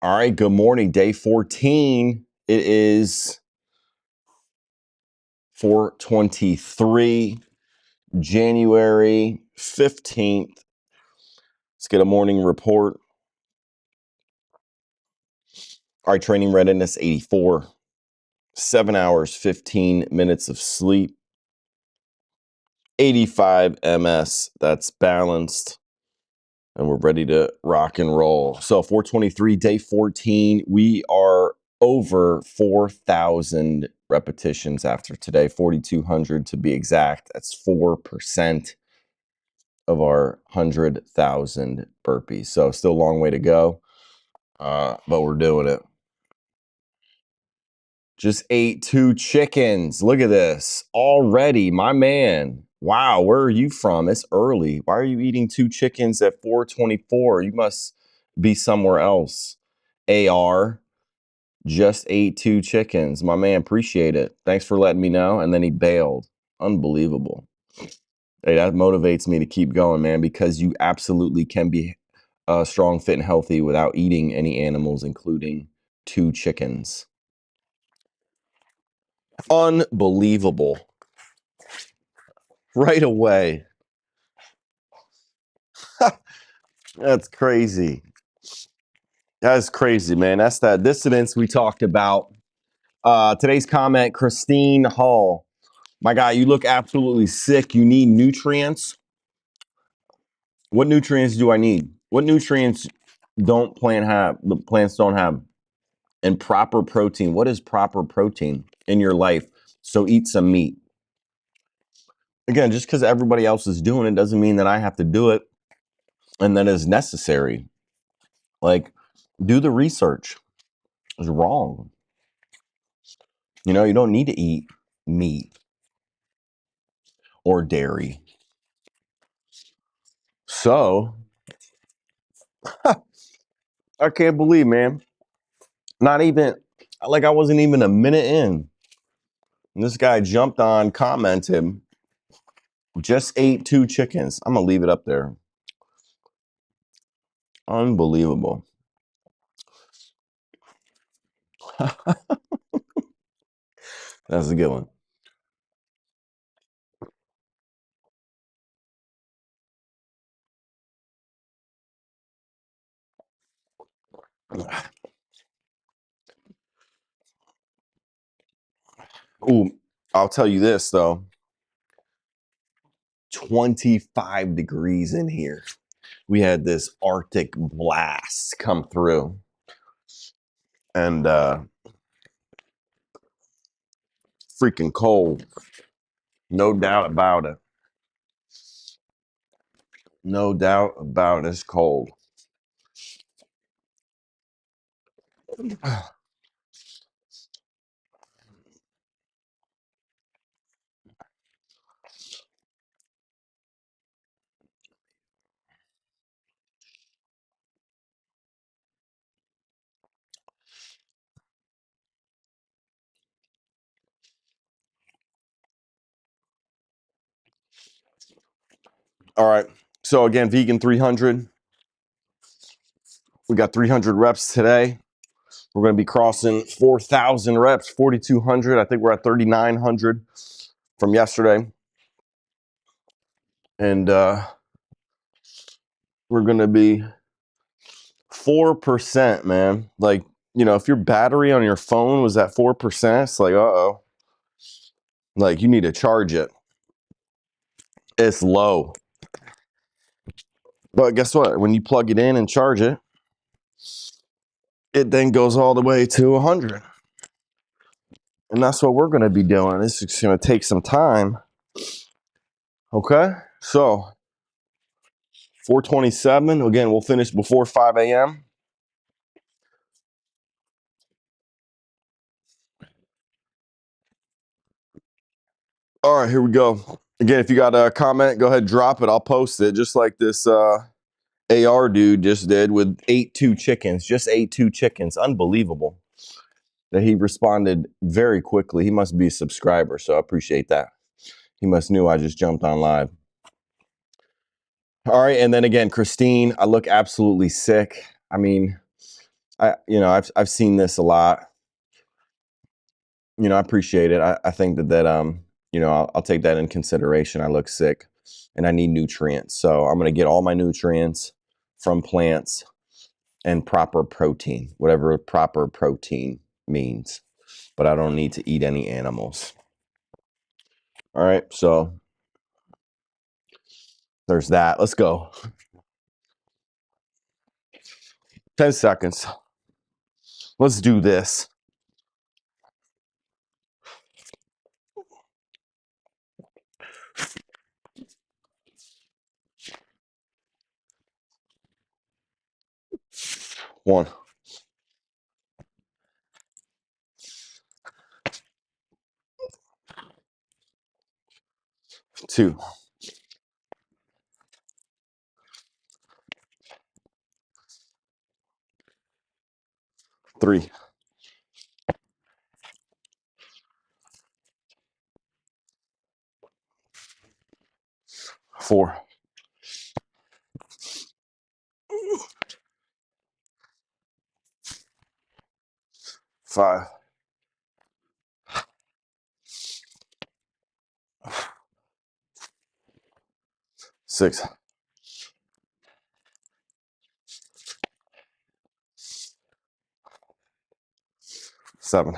All right, good morning. Day 14. It is 4/23, January 15th. Let's get a morning report. All right, training readiness 84. 7 hours, 15 minutes of sleep. 85 MS. That's balanced. And we're ready to rock and roll. So 4/23, day 14. We are over 4,000 repetitions after today, 4,200 to be exact. That's 4% of our 100,000 burpees. So still a long way to go, but we're doing it. Just ate 2 chickens. Look at this already, my man. Wow, where are you from? It's early. Why are you eating 2 chickens at 4:24? You must be somewhere else. AR just ate 2 chickens. My man, appreciate it. Thanks for letting me know. And then he bailed. Unbelievable. Hey, that motivates me to keep going, man, because you absolutely can be strong, fit, and healthy without eating any animals, including 2 chickens. Unbelievable. Right away. That's crazy. That's crazy, man. That's that dissonance we talked about. Today's comment, Christine Hall. My guy, you look absolutely sick. You need nutrients. What nutrients do I need? What nutrients the plants don't have? And proper protein. What is proper protein in your life? So eat some meat. Again, just because everybody else is doing it doesn't mean that I have to do it and that is necessary. Like, do the research. It's wrong. You know, you don't need to eat meat or dairy. So, I can't believe, man. Not even, like, I wasn't even a minute in. And this guy jumped on, commented, just ate 2 chickens. I'm going to leave it up there. Unbelievable. That's a good one. Ooh, I'll tell you this, though. 25 degrees in here. We had this Arctic blast come through. And freaking cold. No doubt about it. No doubt about it. It's cold. All right. So again, vegan 300. We got 300 reps today. We're going to be crossing 4,000 reps, 4,200. I think we're at 3,900 from yesterday. And we're going to be 4%, man. Like, you know, if your battery on your phone was at 4%, it's like, uh-oh. Like, you need to charge it. It's low. But guess what? When you plug it in and charge it, it then goes all the way to 100. And that's what we're going to be doing. It's just going to take some time. Okay? So, 4:27. Again, we'll finish before 5 a.m. All right, here we go. Again, if you got a comment, go ahead, drop it. I'll post it just like this AR dude just did with 2 chickens. Just ate 2 chickens. Unbelievable that he responded very quickly. He must be a subscriber, so I appreciate that. He must knew I just jumped on live. All right, and then again, Christine, I look absolutely sick. I mean, I've seen this a lot. I appreciate it. I think that I'll take that in consideration. I look sick and I need nutrients. So I'm going to get all my nutrients from plants and proper protein, whatever proper protein means. But I don't need to eat any animals. All right. So there's that. Let's go. 10 seconds. Let's do this. One, two, three, four, five, six, seven,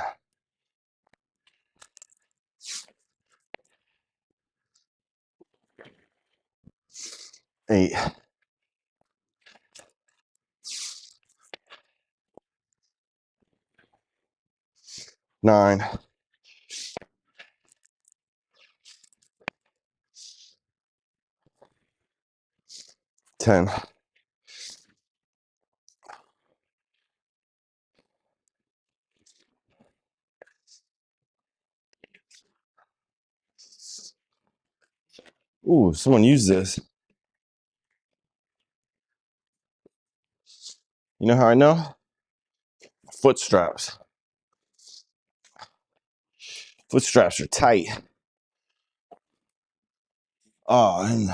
8, 9, 10, 11. Ooh, someone used this. You know how I know? Foot straps. Foot straps are tight. Oh, and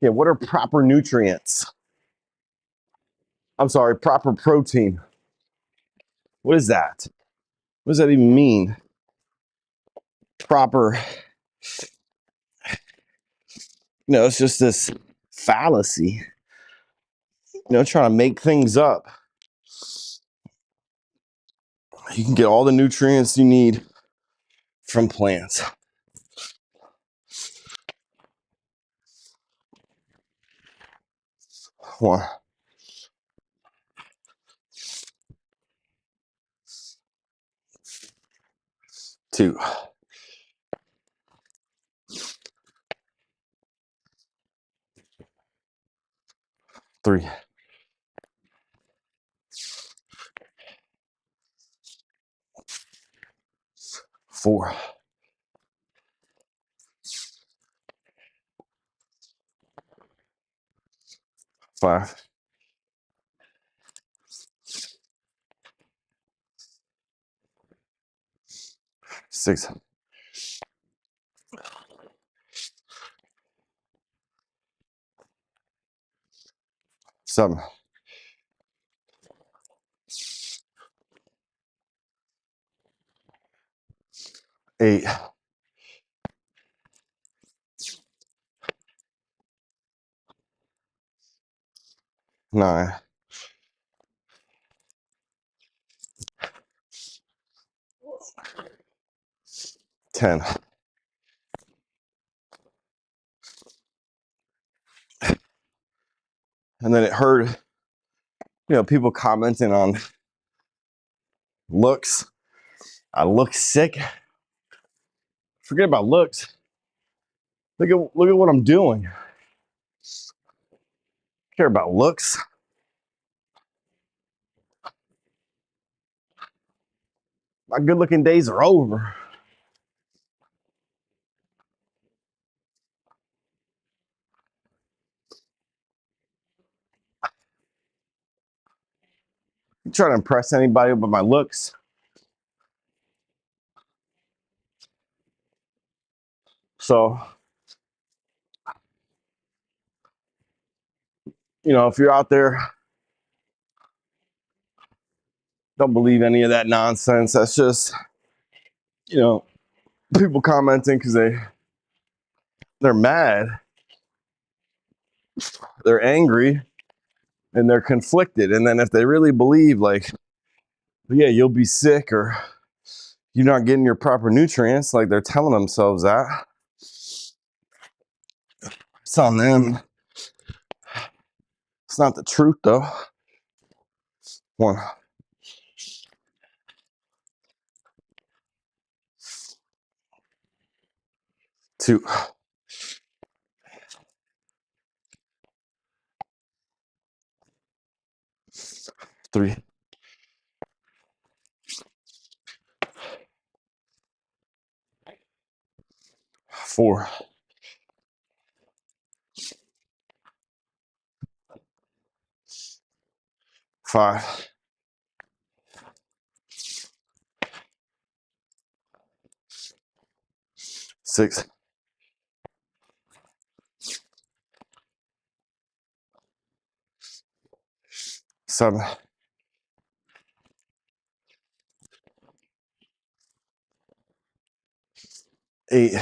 yeah, what are proper nutrients? I'm sorry, proper protein. What is that? What does that even mean? Proper, it's just this fallacy, trying to make things up. You can get all the nutrients you need from plants. One, two, three, four, five, six, seven, 8, 9, 10. And then it hurt, people commenting on looks. I look sick. Forget about looks. Look at what I'm doing. Care about looks. My good looking days are over. You trying to impress anybody with my looks? So, if you're out there, don't believe any of that nonsense. That's just, people commenting because they're mad, they're angry, and they're conflicted. And then if they really believe, like, yeah, you'll be sick or you're not getting your proper nutrients, like they're telling themselves that, it's on them. It's not the truth, though. 1, 2, 3, 4, 5, 6, 7, 8,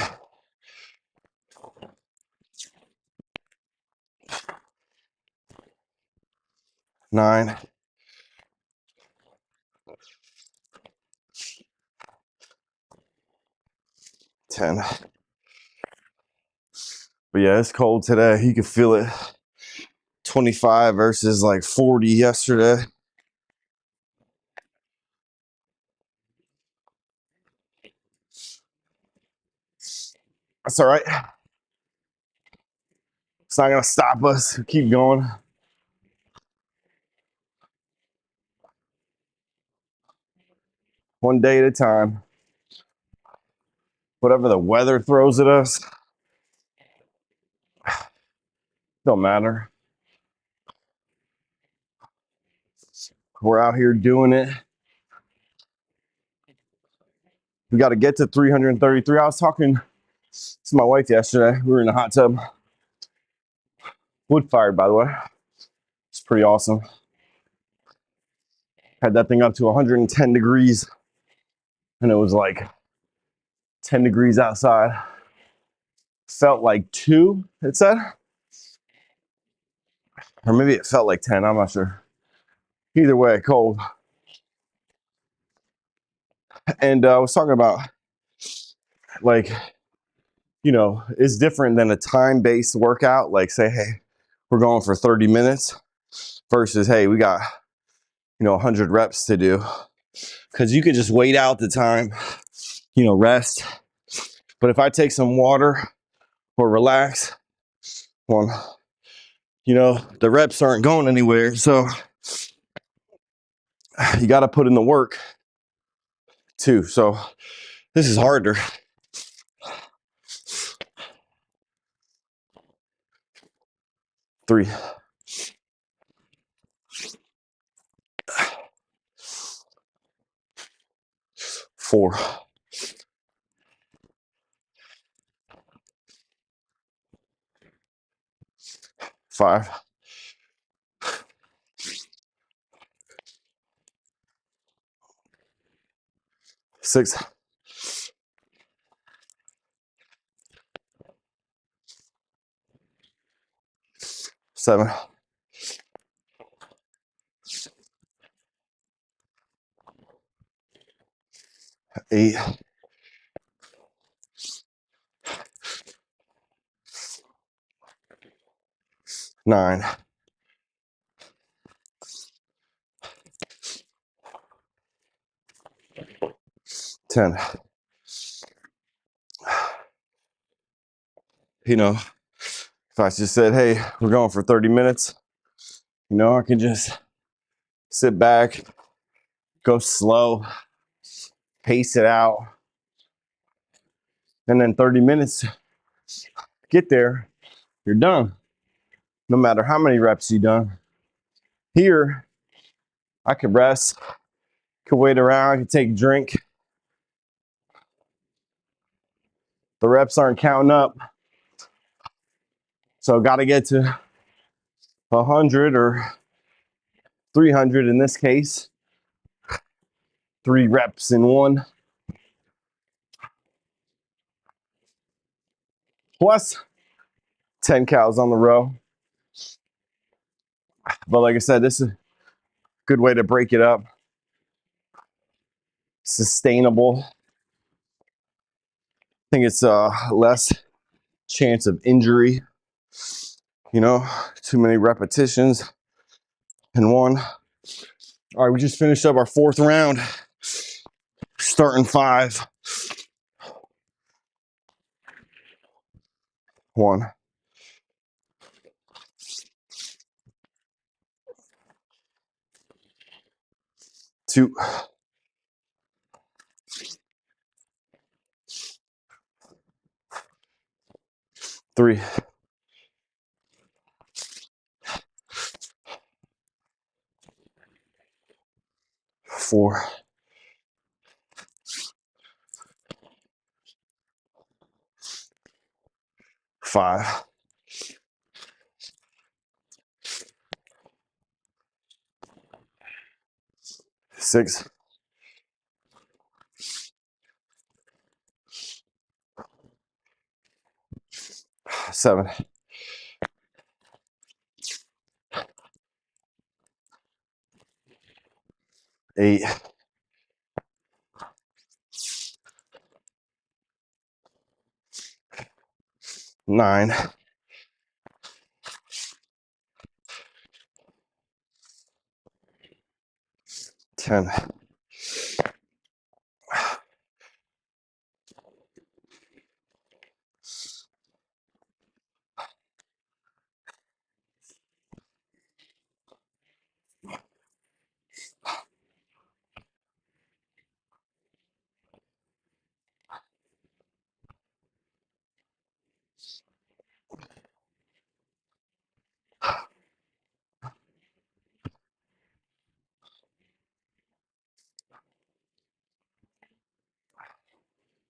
9, 10. But yeah, it's cold today. You can feel it. 25 versus like 40 yesterday. That's all right. It's not gonna stop us. Keep going. One day at a time. Whatever the weather throws at us, don't matter. We're out here doing it. We got to get to 333. I was talking to my wife yesterday. We were in a hot tub. Wood fired, by the way. It's pretty awesome. Had that thing up to 110 degrees. And it was like 10 degrees outside. Felt like 2, it said. Or maybe it felt like 10. I'm not sure. Either way, cold. And I was talking about, like, it's different than a time-based workout. Like, say, hey, we're going for 30 minutes versus, hey, we got, 100 reps to do. Because you could just wait out the time, rest. But if I take some water or relax, well, the reps aren't going anywhere. So you got to put in the work too. So this is harder. 3, 4, 5, 6, 7, 8, 9, 10. You know, if I just said, hey, we're going for 30 minutes, you know, I can just sit back, go slow, pace it out, and then 30 minutes, get there, you're done. No matter how many reps you've done. Here, I could rest, could wait around, I could take a drink. The reps aren't counting up. So got to get to 100 or 300 in this case. 3 reps in one. Plus 10 cows on the row. But like I said, this is a good way to break it up. Sustainable. I think it's less chance of injury. You know, too many repetitions in one. All right, we just finished up our 4th round. Starting 5. 1, 2, 3, 4, 5, 6, 7, 8, 9, 10.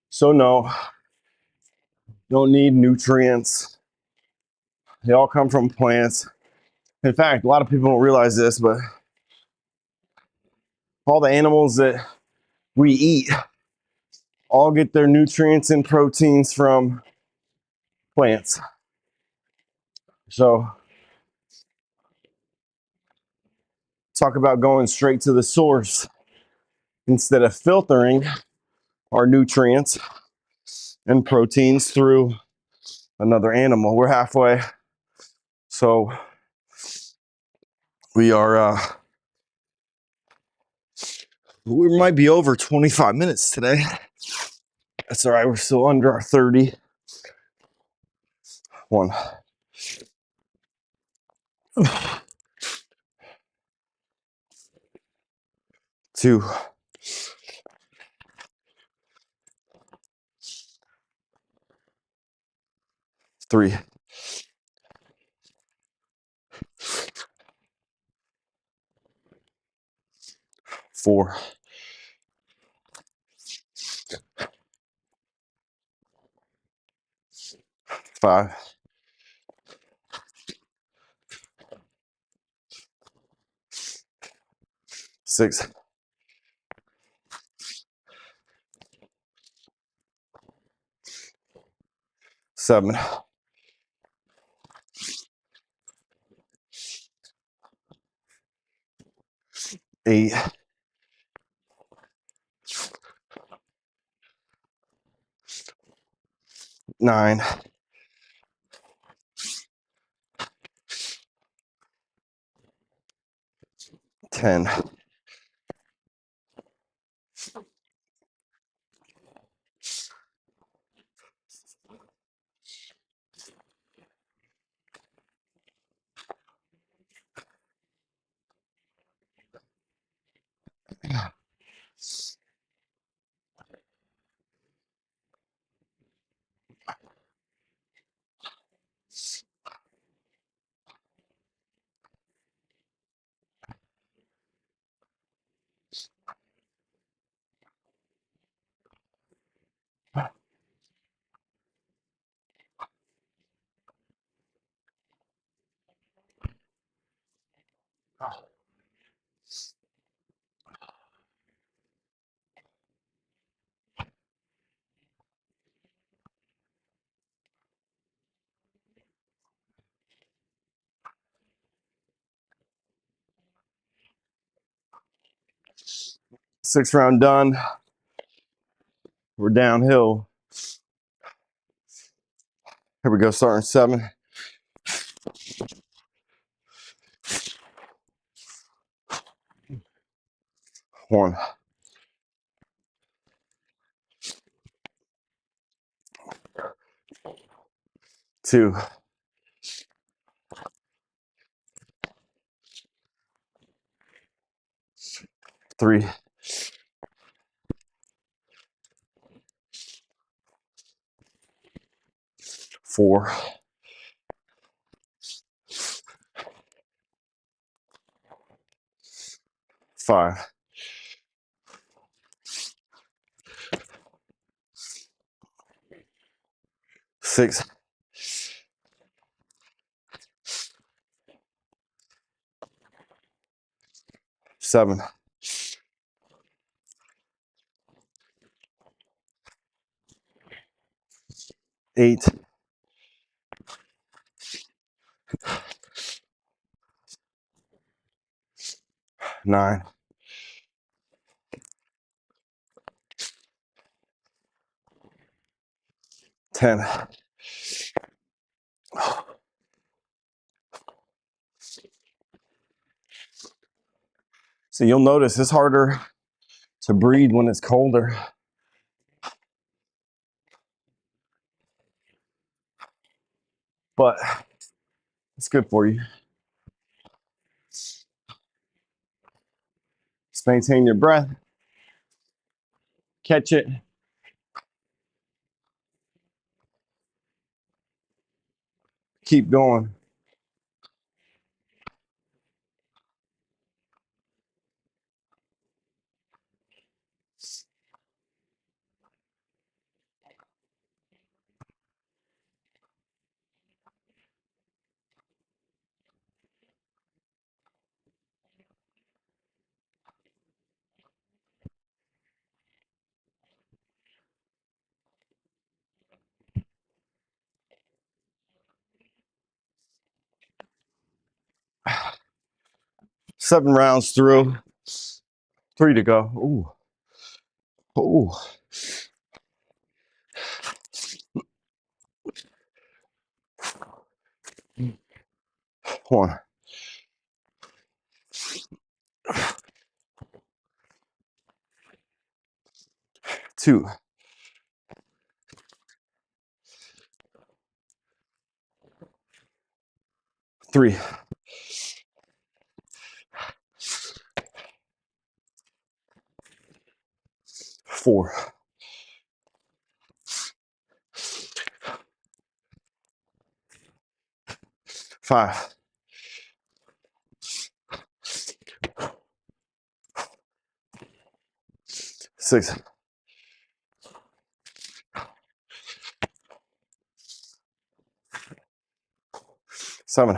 So no, don't need nutrients. They all come from plants. In fact, a lot of people don't realize this, but all the animals that we eat all get their nutrients and proteins from plants. So talk about going straight to the source instead of filtering our nutrients and proteins through another animal. We're halfway. So we are we might be over 25 minutes today. That's all right. We're still under our 30. 1, 2, 3, 4, 5, 6, 7, 8, 9, 10. Sixth round done. We're downhill. Here we go, starting 7. 1, 2, 3, 4, 5, 6, 7, 8, 9, 10. So you'll notice it's harder to breathe when it's colder. But it's good for you. Just maintain your breath. Catch it. Keep going. Seven rounds through. 3 to go. Ooh. Ooh. 1, 2, 3, 4, 5, 6, 7,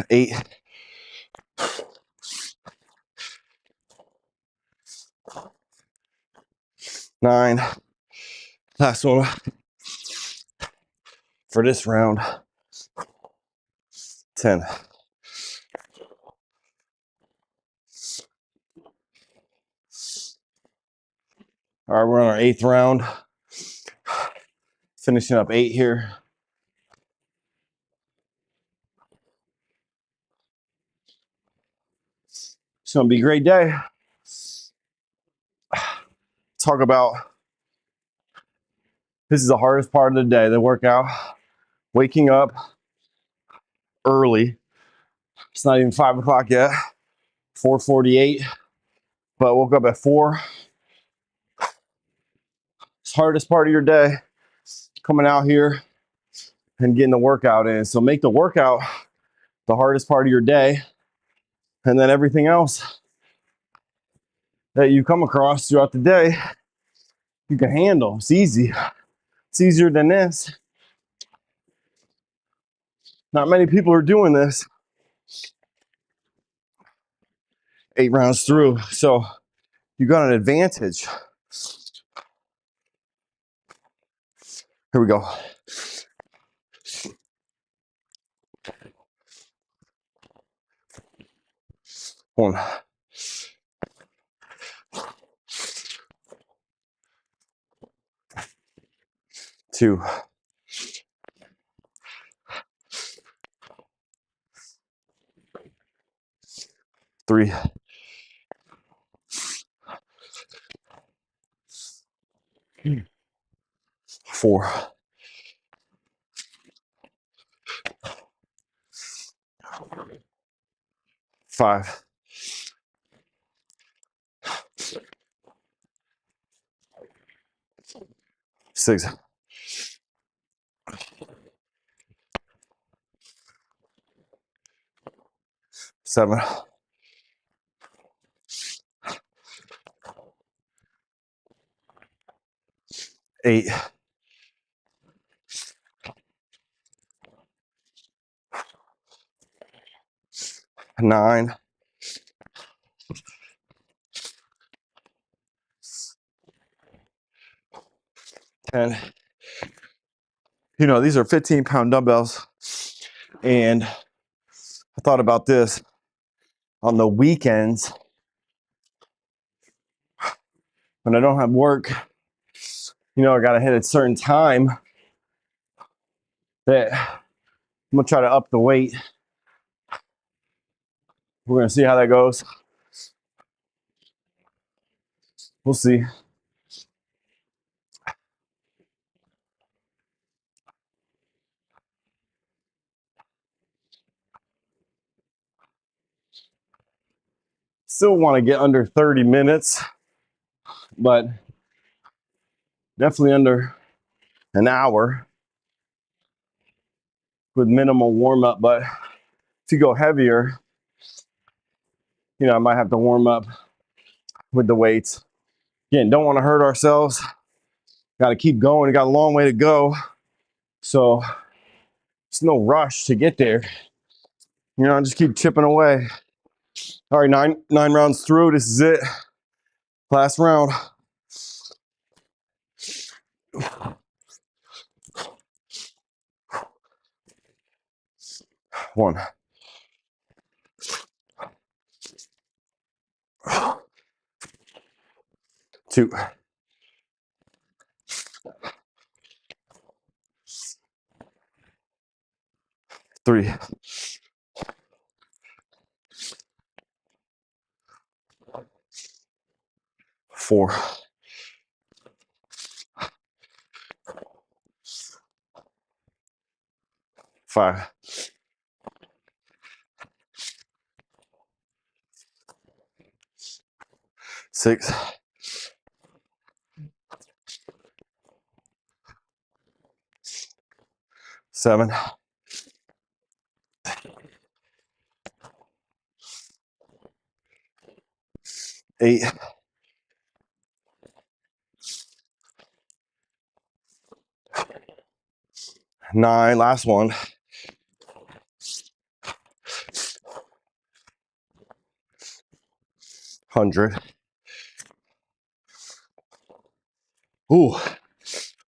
8, 9. Last one for this round. 10. All right, we're on our 8th round. Finishing up 8 here. It's gonna be a great day. Talk about, this is the hardest part of the day, the workout. Waking up early. It's not even 5 o'clock yet. 4:48, but woke up at 4. It's the hardest part of your day, coming out here and getting the workout in. So make the workout the hardest part of your day, and then everything else that you come across throughout the day, you can handle. It's easy. It's easier than this. Not many people are doing this 8 rounds through. So you got an advantage. Here we go. 1, 2, 3, 4, 5, 6, 7, 8, 9, 10. You know, these are 15-pound dumbbells. And I thought about this on the weekends when I don't have work. You know, I got to hit a certain time that I'm going to try to up the weight. We're going to see how that goes. We'll see. Still want to get under 30 minutes, but definitely under an hour with minimal warm up. But if you go heavier, you know, I might have to warm up with the weights. Again, don't want to hurt ourselves. Got to keep going. We got a long way to go. So it's no rush to get there. You know, just keep chipping away. All right, nine rounds through. This is it. Last round. 1, 2, 3, 4, 5, 6, 7, 8, 9. Last one. 100. Ooh,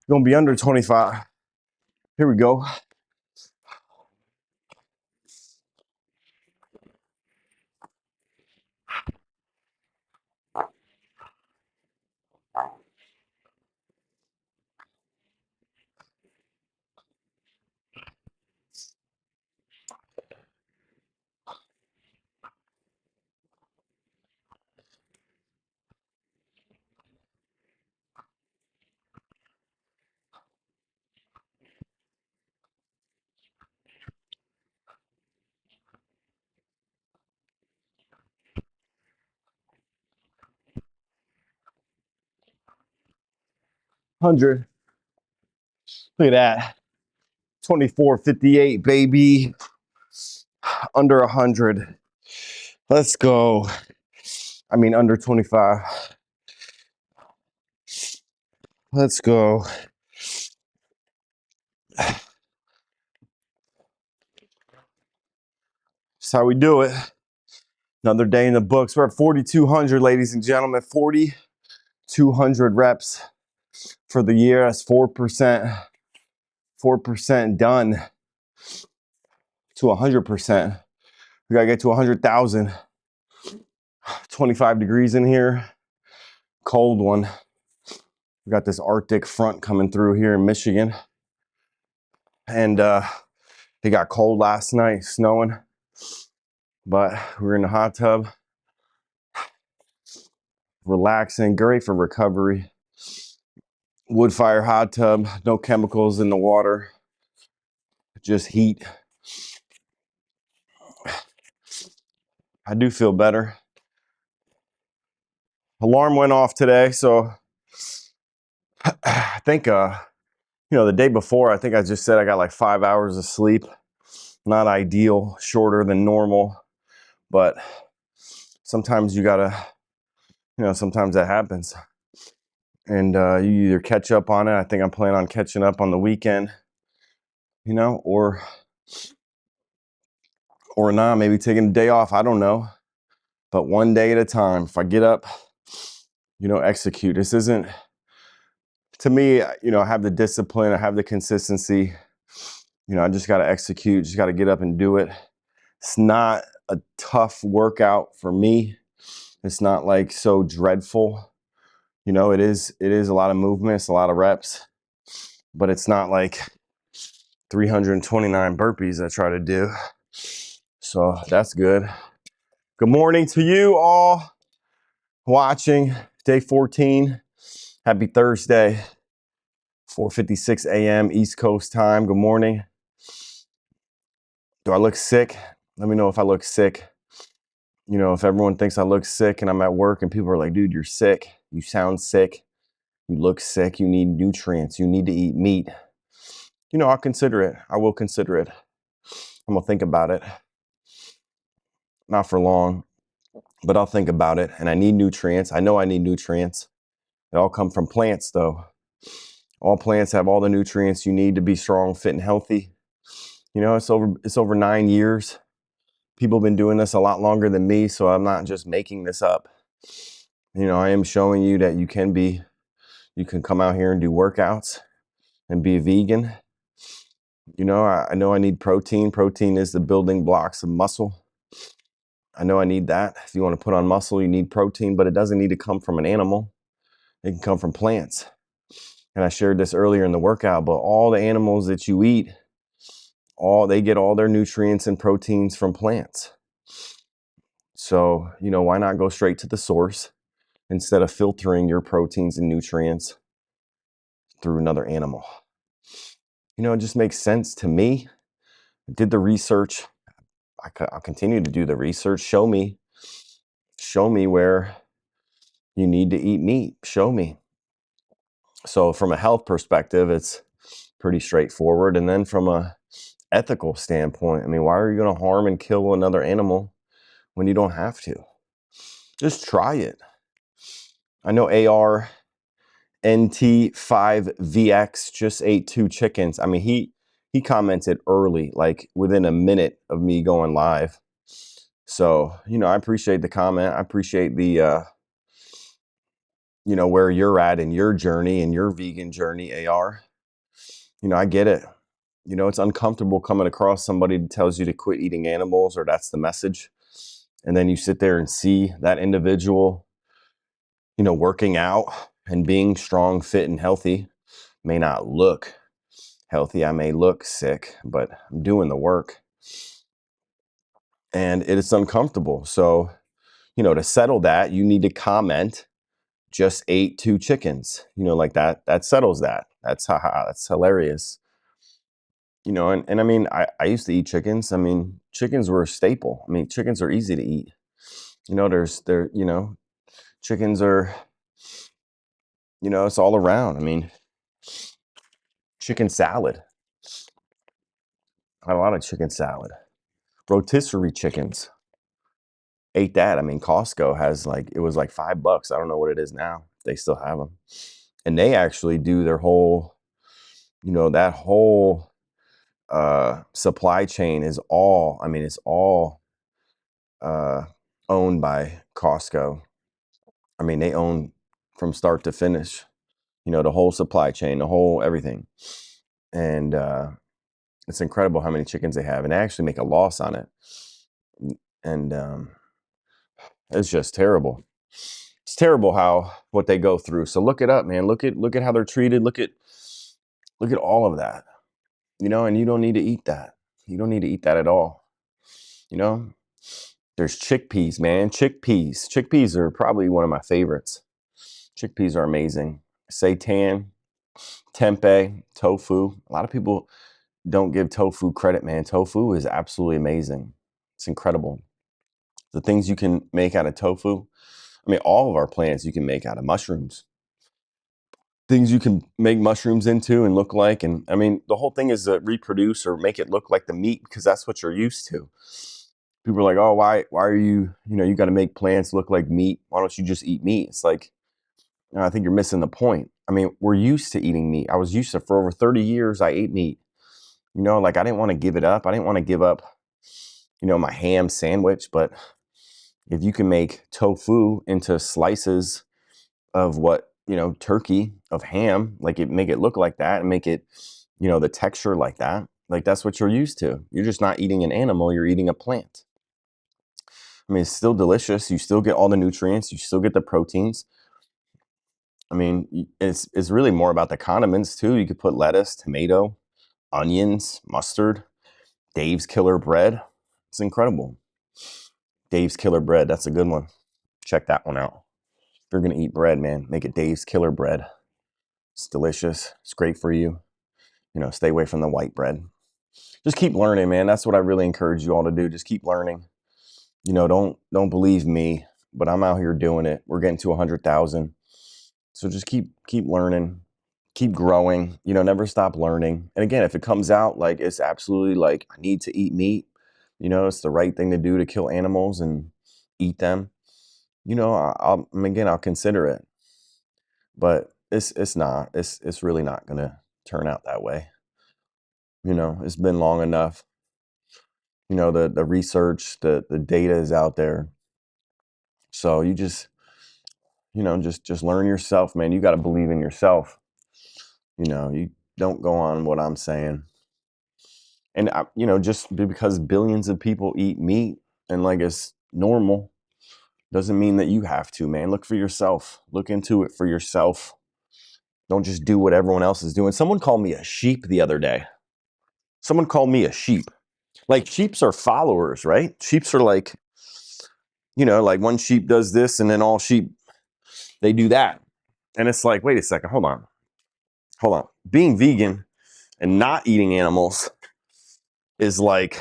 gonna be under 25. Here we go. 100. Look at that. 24:58, baby. Under 100. Let's go. I mean, under 25. Let's go. That's how we do it. Another day in the books. We're at 4,200, ladies and gentlemen. 4,200 reps for the year. That's 4%. 4% done to 100%. We gotta get to 100,000. 25 degrees in here. Cold one. We got this Arctic front coming through here in Michigan. And it got cold last night, snowing. But we're in the hot tub. Relaxing, great for recovery. Wood fire hot tub, no chemicals in the water, just heat. I do feel better. Alarm went off today, so I think, the day before, I think I just said I got like 5 hours of sleep. Not ideal, shorter than normal, but sometimes you gotta, sometimes that happens. And you either catch up on it. I think I'm planning on catching up on the weekend, or not, maybe taking a day off. I don't know. But one day at a time. If I get up, execute. This isn't, to me, I have the discipline, I have the consistency. I just got to execute, just got to get up and do it. It's not a tough workout for me. It's not like so dreadful. It is a lot of movement, it's a lot of reps, but it's not like 329 burpees I try to do. So that's good. Good morning to you all watching day 14. Happy Thursday. 4:56 a.m. East Coast time. Good morning. Do I look sick? Let me know if I look sick. If everyone thinks I look sick and I'm at work and people are like, dude, you're sick. You sound sick. You look sick. You need nutrients. You need to eat meat. I'll consider it. I will consider it. I'm going to think about it. Not for long, but I'll think about it. And I need nutrients. I know I need nutrients. They all come from plants, though. All plants have all the nutrients you need to be strong, fit, and healthy. It's over 9 years. People have been doing this a lot longer than me, so I'm not just making this up. I am showing you that you can come out here and do workouts and be a vegan. I know I need protein. Protein is the building blocks of muscle. I know I need that. If you want to put on muscle, you need protein, but it doesn't need to come from an animal. It can come from plants. And I shared this earlier in the workout, but all the animals that you eat, they get all their nutrients and proteins from plants. So, why not go straight to the source instead of filtering your proteins and nutrients through another animal? It just makes sense to me. I did the research. I'll continue to do the research. Show me where you need to eat meat. Show me. So from a health perspective, it's pretty straightforward. And then from a ethical standpoint, why are you going to harm and kill another animal when you don't have to? Just try it. I know ARNT5VX just ate 2 chickens. He commented early, like within a minute of me going live. So, I appreciate the comment. I appreciate the, where you're at in your journey, in your vegan journey, AR. I get it. It's uncomfortable coming across somebody that tells you to quit eating animals, or that's the message. And then you sit there and see that individual, working out and being strong, fit, and healthy. May not look healthy. I may look sick, but I'm doing the work. And it is uncomfortable. So, to settle that, you need to comment, just ate 2 chickens, like that settles that. That's hilarious. And I used to eat chickens. Chickens were a staple. Chickens are easy to eat. Chickens are, it's all around. Chicken salad. I had a lot of chicken salad. Rotisserie chickens. Ate that. I mean, Costco has like, it was like $5. I don't know what it is now. They still have them. And they actually do their whole, that whole supply chain is all, I mean, it's all owned by Costco. I mean, they own from start to finish, the whole supply chain, the whole everything. And it's incredible how many chickens they have, and they actually make a loss on it. And it's just terrible. It's terrible what they go through. So look it up, man. Look at how they're treated. Look at all of that. And you don't need to eat that. You don't need to eat that at all. There's chickpeas, man. Chickpeas. Chickpeas are probably one of my favorites. Chickpeas are amazing. Seitan, tempeh, tofu. A lot of people don't give tofu credit, man. Tofu is absolutely amazing. It's incredible. The things you can make out of tofu. I mean, all of our plants you can make out of mushrooms. Things you can make mushrooms into and look like. And I mean, the whole thing is to reproduce or make it look like the meat, because that's what you're used to. People are like, oh, why are you, you got to make plants look like meat. Why don't you just eat meat? It's like, I think you're missing the point. I mean, we're used to eating meat. I was used to, for over 30 years, I ate meat. Like I didn't want to give it up. I didn't want to give up, my ham sandwich. But if you can make tofu into slices of what, turkey, of ham, like make it look like that and make it, the texture like that, like that's what you're used to. You're just not eating an animal, you're eating a plant. I mean, it's still delicious. You still get all the nutrients, you still get the proteins. I mean, it's really more about the condiments too. You could put lettuce, tomato, onions, mustard, Dave's Killer Bread. It's incredible. Dave's Killer Bread, that's a good one. Check that one out. If you're gonna eat bread, man, make it Dave's Killer Bread. It's delicious. It's great for you. Stay away from the white bread. Just keep learning, man. That's what I really encourage you all to do. Just keep learning. Don't believe me, but I'm out here doing it. We're getting to 100,000. So just keep learning, keep growing, never stop learning. And again, if it comes out like it's absolutely like I need to eat meat, it's the right thing to do to kill animals and eat them, I'll consider it. But it's not. It's really not gonna turn out that way. It's been long enough. The research, the data is out there. So you just learn yourself, man. You got to believe in yourself. You don't go on what I'm saying. And just because billions of people eat meat and like it's normal doesn't mean that you have to, man. Look for yourself. Look into it for yourself. Don't just do what everyone else is doing. Someone called me a sheep the other day. Someone called me a sheep. Like sheeps are followers, right? Sheeps are like, like one sheep does this and then all sheep, they do that. And it's like, wait a second, hold on. Being vegan and not eating animals is like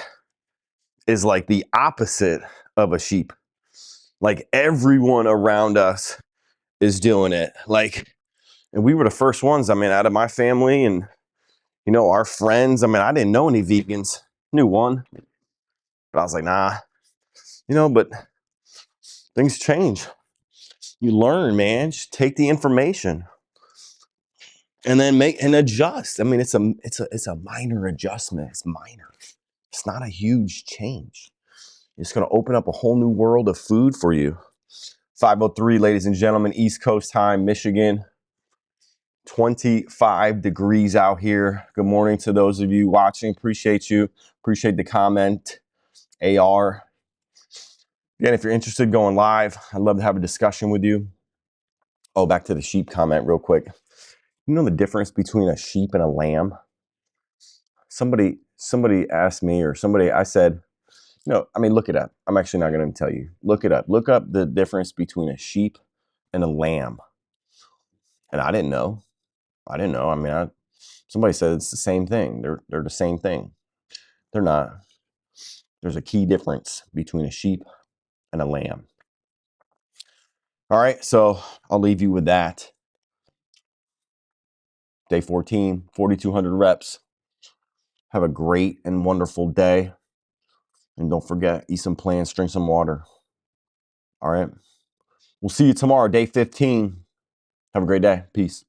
the opposite of a sheep. Like everyone around us is doing it. Like, and we were the first ones, I mean, out of my family and, our friends. I mean, I didn't know any vegans. Knew one. But I was like, nah, but things change. You learn, man. Just take the information and then make and adjust. I mean, it's a minor adjustment. It's minor. It's not a huge change. It's going to open up a whole new world of food for you. 5:03, ladies and gentlemen, East Coast time, Michigan. 25 degrees out here. Good morning to those of you watching. Appreciate you. Appreciate the comment. AR. Again, if you're interested in going live, I'd love to have a discussion with you. Oh, back to the sheep comment real quick. You know the difference between a sheep and a lamb? Somebody asked me, or I said, I mean, look it up. I'm actually not going to tell you. Look it up. Look up the difference between a sheep and a lamb. And I didn't know. I mean, somebody said it's the same thing. They're the same thing. They're not. There's a key difference between a sheep and a lamb. All right, so I'll leave you with that. Day 14, 4,200 reps. Have a great and wonderful day. And don't forget, eat some plants, drink some water. All right. We'll see you tomorrow, day 15. Have a great day. Peace.